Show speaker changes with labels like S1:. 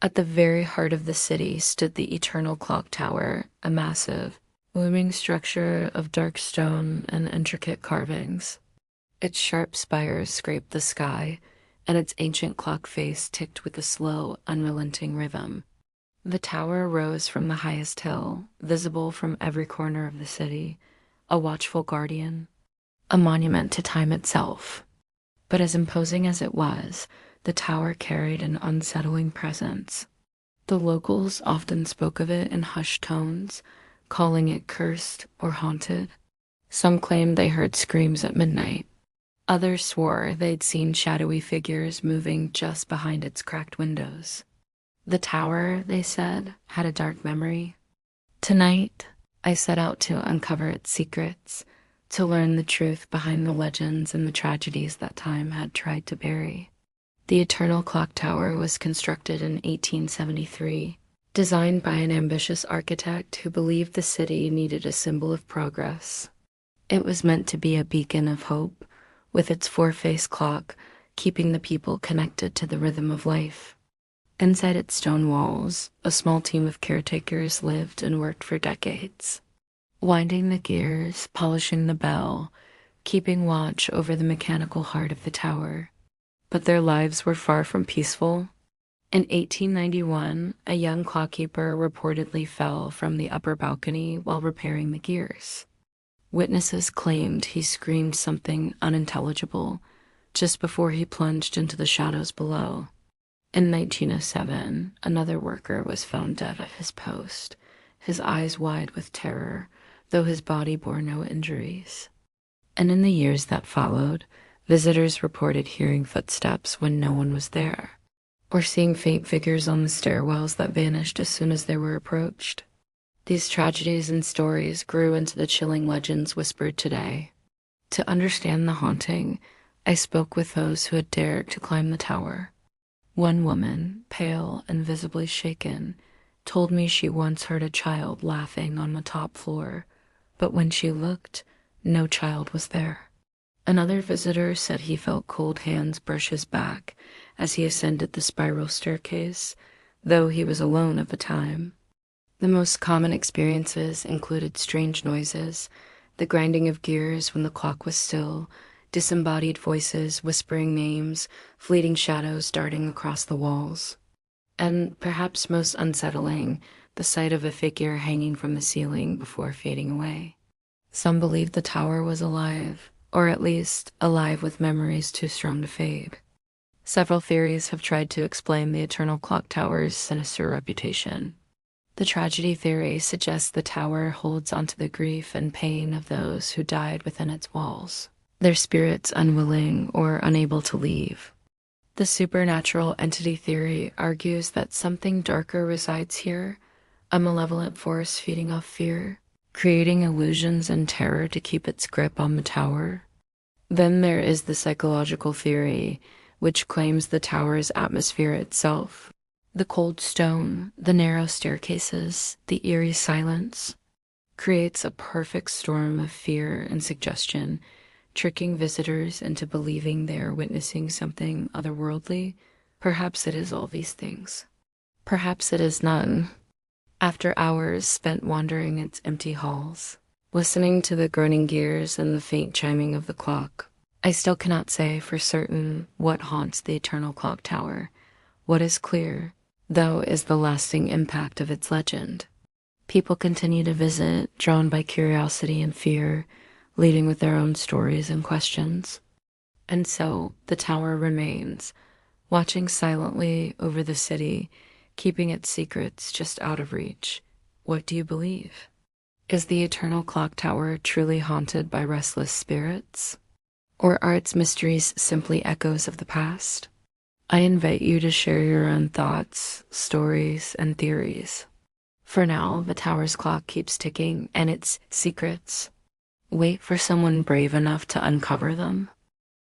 S1: At the very heart of the city stood the Eternal Clock Tower, a massive, looming structure of dark stone and intricate carvings. Its sharp spires scraped the sky, and its ancient clock face ticked with a slow, unrelenting rhythm. The tower rose from the highest hill, visible from every corner of the city, a watchful guardian, a monument to time itself. But as imposing as it was, the tower carried an unsettling presence. The locals often spoke of it in hushed tones, calling it cursed or haunted. Some claimed they heard screams at midnight. Others swore they'd seen shadowy figures moving just behind its cracked windows. The tower, they said, had a dark memory. Tonight, I set out to uncover its secrets, to learn the truth behind the legends and the tragedies that time had tried to bury. The Eternal Clock Tower was constructed in 1873, designed by an ambitious architect who believed the city needed a symbol of progress. It was meant to be a beacon of hope, with its four-faced clock keeping the people connected to the rhythm of life. Inside its stone walls, a small team of caretakers lived and worked for decades, winding the gears, polishing the bell, keeping watch over the mechanical heart of the tower. But their lives were far from peaceful. In 1891, a young clockkeeper reportedly fell from the upper balcony while repairing the gears. Witnesses claimed he screamed something unintelligible just before he plunged into the shadows below. In 1907, another worker was found dead at his post, his eyes wide with terror, though his body bore no injuries. And in the years that followed, visitors reported hearing footsteps when no one was there, or seeing faint figures on the stairwells that vanished as soon as they were approached. These tragedies and stories grew into the chilling legends whispered today. To understand the haunting, I spoke with those who had dared to climb the tower. One woman, pale and visibly shaken, told me she once heard a child laughing on the top floor, but when she looked, no child was there. Another visitor said he felt cold hands brush his back as he ascended the spiral staircase, though he was alone at the time. The most common experiences included strange noises, the grinding of gears when the clock was still, disembodied voices whispering names, fleeting shadows darting across the walls. And perhaps most unsettling, the sight of a figure hanging from the ceiling before fading away. Some believed the tower was alive, or at least alive with memories too strong to fade. Several theories have tried to explain the Eternal Clock Tower's sinister reputation. The tragedy theory suggests the tower holds onto the grief and pain of those who died within its walls, their spirits unwilling or unable to leave. The supernatural entity theory argues that something darker resides here, a malevolent force feeding off fear, creating illusions and terror to keep its grip on the tower. Then there is the psychological theory, which claims the tower's atmosphere itself. The cold stone, the narrow staircases, the eerie silence, creates a perfect storm of fear and suggestion, tricking visitors into believing they are witnessing something otherworldly. Perhaps it is all these things. Perhaps it is none. After hours spent wandering its empty halls, listening to the groaning gears and the faint chiming of the clock, I still cannot say for certain what haunts the Eternal Clock Tower. What is clear, though, is the lasting impact of its legend. People continue to visit, drawn by curiosity and fear, leading with their own stories and questions. And so, the tower remains, watching silently over the city, keeping its secrets just out of reach. What do you believe? Is the Eternal Clock Tower truly haunted by restless spirits? Or are its mysteries simply echoes of the past? I invite you to share your own thoughts, stories, and theories. For now, the tower's clock keeps ticking, and its secrets wait for someone brave enough to uncover them.